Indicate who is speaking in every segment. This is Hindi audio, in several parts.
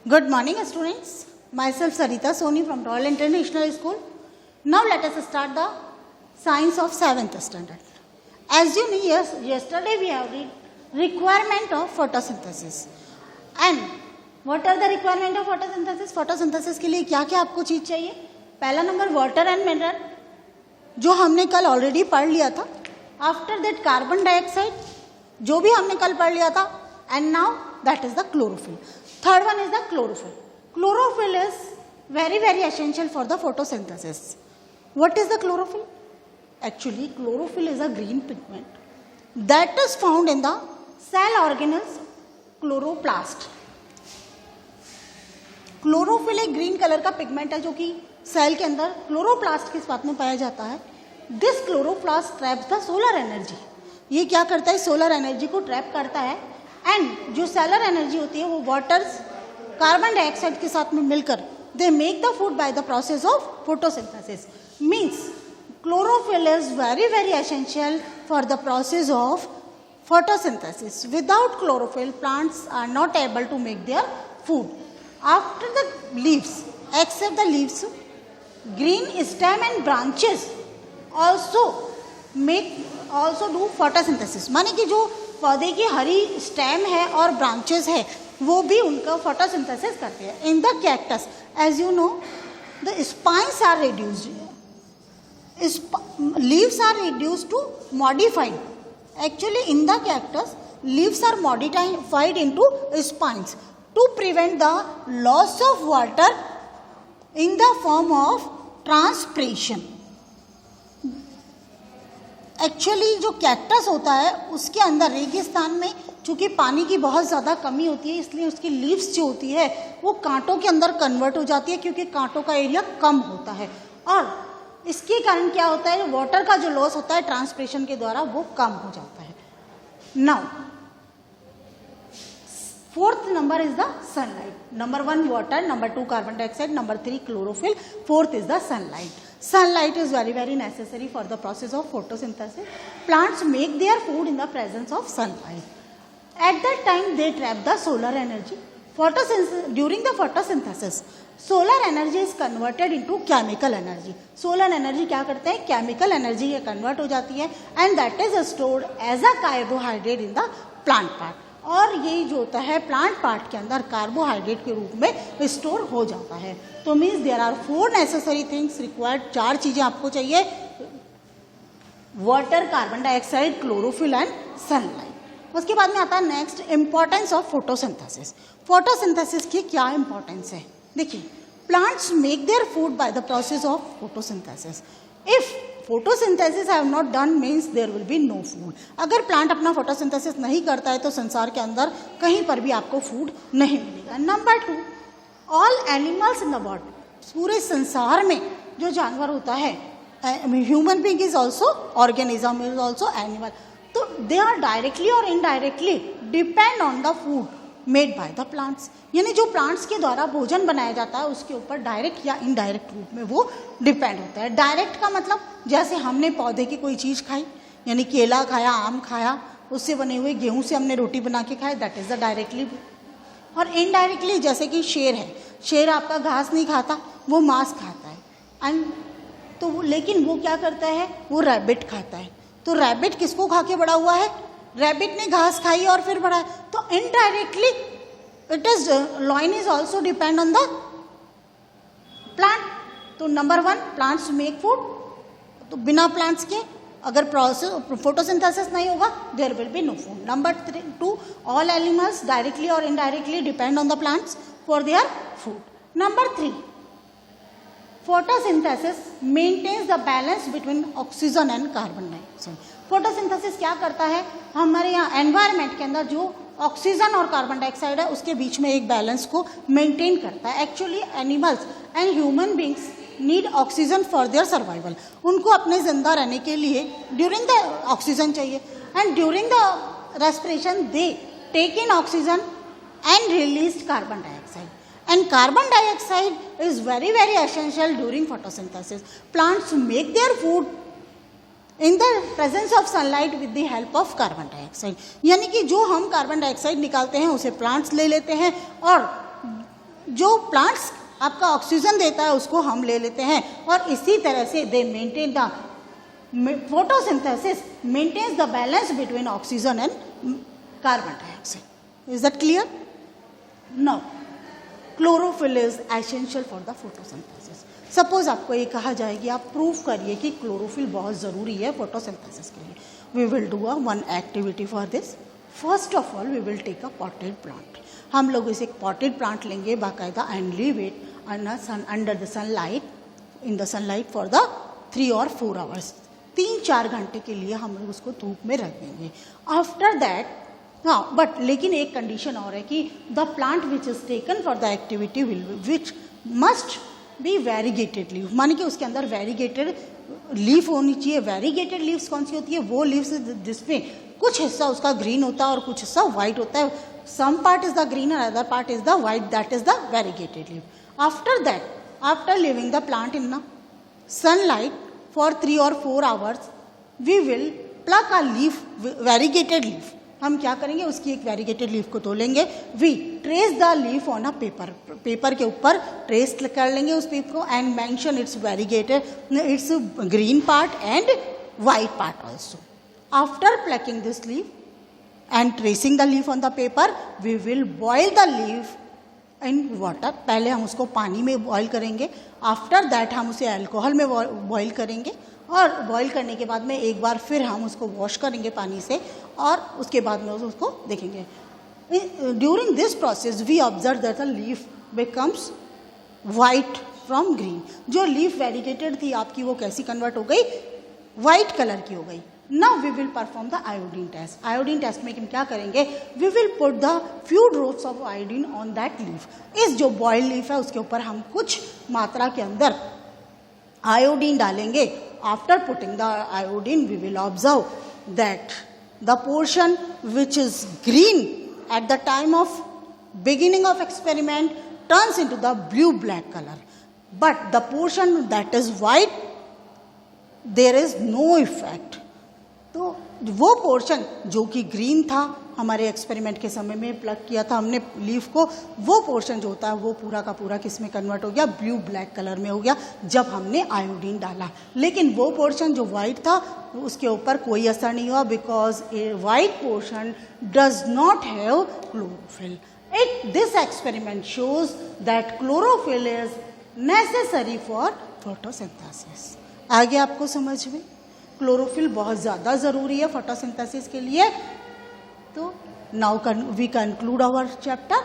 Speaker 1: Good morning, students. Myself Sarita Soni from Royal International School. Now let us start the science of 7th standard. As you know, yesterday we have read requirement of photosynthesis. And what are the requirement of photosynthesis? Photosynthesis के लिए क्या क्या आपको चीज चाहिए? पहला नंबर वाटर एंड मिनरल, जो हमने कल ऑलरेडी पढ़ लिया था. आफ्टर दैट कार्बन डाइऑक्साइड, जो भी हमने कल पढ़ लिया था. And now that is the chlorophyll. Third one is the chlorophyll. Chlorophyll is very essential for the photosynthesis. What is the chlorophyll? Actually, chlorophyll is a green pigment that is found in the cell organelles chloroplast. Chlorophyll एक ग्रीन कलर का पिगमेंट है जो कि सेल के अंदर क्लोरोप्लास्ट के साथ में पाया जाता है. This chloroplast traps the solar energy. ये क्या करता है? सोलर एनर्जी को ट्रैप करता है. एंड जो सोलर एनर्जी होती है वो वाटर कार्बन डाइऑक्साइड के साथ में मिलकर they make the food by the process of photosynthesis. Means chlorophyll is very essential for the process of photosynthesis. Without chlorophyll, plants are not able to make their food. After the leaves, except the leaves, green stem and branches also do photosynthesis. माने कि जो पौधे की हरी स्टेम है और ब्रांचेस है वो भी उनका फोटोसिंथेसिस करते हैं. In the cactus, as you know, the spines are reduced, leaves are reduced to modified. Actually, in the cactus, leaves are modified into spines to prevent the loss of water in the form of transpiration. Actually, जो कैक्टस होता है उसके अंदर रेगिस्तान में चूंकि पानी की बहुत ज़्यादा कमी होती है, इसलिए उसकी लीव्स जो होती है वो कांटों के अंदर कन्वर्ट हो जाती है क्योंकि कांटों का एरिया कम होता है. और इसके कारण क्या होता है? वाटर का जो लॉस होता है ट्रांसपिरेशन के द्वारा वो कम हो जाता है. Now fourth number is the sunlight. Number 1 water, number 2 carbon dioxide, number 3 chlorophyll, fourth is the sunlight. Sunlight is very necessary for the process of photosynthesis. Plants make their food in the presence of sunlight. At that time, they trap the solar energy. During the photosynthesis, solar energy is converted into chemical energy. Solar energy क्या करते हैं? Chemical energy ये convert हो जाती है and that is stored as a carbohydrate in the plant part. और ये जो होता है प्लांट पार्ट के अंदर कार्बोहाइड्रेट के रूप में स्टोर हो जाता है. तो means there are 4 necessary things required. 4 चीजें आपको चाहिए: water, carbon dioxide, chlorophyll and sunlight. उसके बाद में आता है next importance of photosynthesis. Photosynthesis की क्या इंपॉर्टेंस है? देखिए, plants make their food by the process of photosynthesis. If photosynthesis have not done means there will be no food. अगर प्लांट अपना फोटोसिंथेसिस नहीं करता है तो संसार के अंदर कहीं पर भी आपको फूड नहीं मिलेगा. Number 2, all animals in the world, पूरे संसार में जो जानवर होता है, human being is also organism, is also animal. तो दे आर डायरेक्टली और indirectly depend on the food made by the plants. यानी जो प्लांट्स के द्वारा भोजन बनाया जाता है उसके ऊपर डायरेक्ट या इनडायरेक्ट रूप में वो डिपेंड होता है. डायरेक्ट का मतलब जैसे हमने पौधे की कोई चीज़ खाई, यानी केला खाया, आम खाया, उससे बने हुए गेहूं से हमने रोटी बना के खाया, दैट इज द डायरेक्टली. और इनडायरेक्टली जैसे कि शेर है, शेर आपका घास नहीं खाता, वो मांस खाता है. एंड तो लेकिन वो क्या करता है? वो रैबिट खाता है. तो रैबिट किसको खा के बड़ा हुआ है? रैबिट ने घास खाई और फिर बढ़ा है. तो indirectly it is lion is also depend on the plant. तो नंबर 1, प्लांट्स मेक फूड. तो बिना प्लांट्स के अगर प्रोसेस फोटोसिंथेसिस नहीं होगा, there will be no food. Number 2, all animals directly और indirectly depend on the plants for their food. Number 3, photosynthesis maintains the balance between oxygen and carbon dioxide. Photosynthesis क्या करता है? हमारे यहाँ एनवायरनमेंट के अंदर जो ऑक्सीजन और कार्बन डाइऑक्साइड है उसके बीच में एक बैलेंस को मेंटेन करता है. Actually animals and human beings need oxygen for their survival. उनको अपने जिंदा रहने के लिए ड्यूरिंग द ऑक्सीजन चाहिए and during the respiration they take in oxygen and release carbon dioxide. And carbon dioxide is very essential during photosynthesis. Plants make their food in the presence of sunlight with the help of carbon dioxide. यानी कि जो हम कार्बन डाइऑक्साइड निकालते हैं उसे प्लांट्स ले लेते हैं और जो प्लांट्स आपका ऑक्सीजन देता है उसको हम ले लेते हैं, और इसी तरह से दे maintain the photosynthesis maintains the balance between oxygen and carbon dioxide. Is that clear? Now, chlorophyll is essential for the photosynthesis. Suppose आपको ये कहा जाए कि आप प्रूव करिए कि क्लोरोफिल बहुत ज़रूरी है फोटोसिंथेसिस के लिए. We will do a one activity for this. First of all, we will take a potted plant. हम लोग इसे एक potted plant लेंगे बाकायदा and leave it under the sunlight, in the sunlight for the 3 or 4 hours. 3-4 घंटे के लिए हम लोग उसको धूप में रख देंगे. आफ्टर दैट, हाँ, बट लेकिन एक कंडीशन और है कि the plant which is taken for the activity which must be variegated leave, माने कि उसके अंदर वेरीगेटेड लीफ होनी चाहिए. वेरीगेटेड लीव्स कौन सी होती है? वो लीव्स जिसमें कुछ हिस्सा उसका ग्रीन होता है और कुछ हिस्सा वाइट होता है. Some part is the green और other part is the white, that is the variegated leave. After that, after living the plant in the sunlight for 3 or 4 hours, we will pluck a leaf, variegated leaf. हम क्या करेंगे? उसकी एक variegated leaf को तोलेंगे. We trace the leaf on a paper. Paper के ऊपर ट्रेस कर लेंगे उस पेपर को and mention its variegated, its green part and white part also. After plucking this leaf and tracing the leaf on the paper, we will boil the leaf in water. पहले हम उसको पानी में बॉईल करेंगे. आफ्टर दैट हम उसे अल्कोहल में बॉईल करेंगे, और बॉईल करने के बाद में एक बार फिर हम उसको वॉश करेंगे पानी से, और उसके बाद में उसको देखेंगे. During this process we observe that the leaf becomes white from green. जो लीफ वेरीगेटेड थी आपकी वो कैसी कन्वर्ट हो गई? वाइट कलर की हो गई. Now we will perform the iodine test. Iodine test में हम क्या करेंगे? We will put the few drops of iodine on that leaf. इस जो बॉइल्ड लीफ है उसके ऊपर हम कुछ मात्रा के अंदर आयोडीन डालेंगे. After putting the iodine we will observe that the portion which is green at the time of beginning of experiment turns into the blue black colour, but the portion that is white there is no effect. तो वो पोर्शन जो कि ग्रीन था, हमारे एक्सपेरिमेंट के समय में प्लग किया था हमने लीफ को, वो पोर्शन जो होता है वो पूरा का पूरा किस में कन्वर्ट हो गया? ब्लू ब्लैक कलर में हो गया जब हमने आयोडीन डाला. लेकिन वो पोर्शन जो वाइट था उसके ऊपर कोई असर नहीं हुआ, because A white portion does not have chlorophyll. This experiment shows that chlorophyll is necessary for photosynthesis. आगे आपको समझ में क्लोरोफिल बहुत ज़्यादा ज़रूरी है फोटोसिंथेसिस के लिए. तो now we conclude our chapter.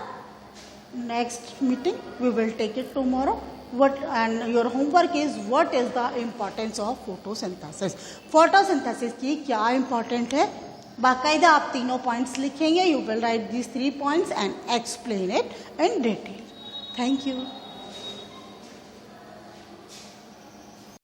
Speaker 1: Next meeting we will take it tomorrow. what and your homework is what is the importance of photosynthesis. Photosynthesis की क्या इंपॉर्टेंट है? बाकायदा आप तीनों पॉइंट्स लिखेंगे. You will write these 3 points and explain it in detail. Thank you.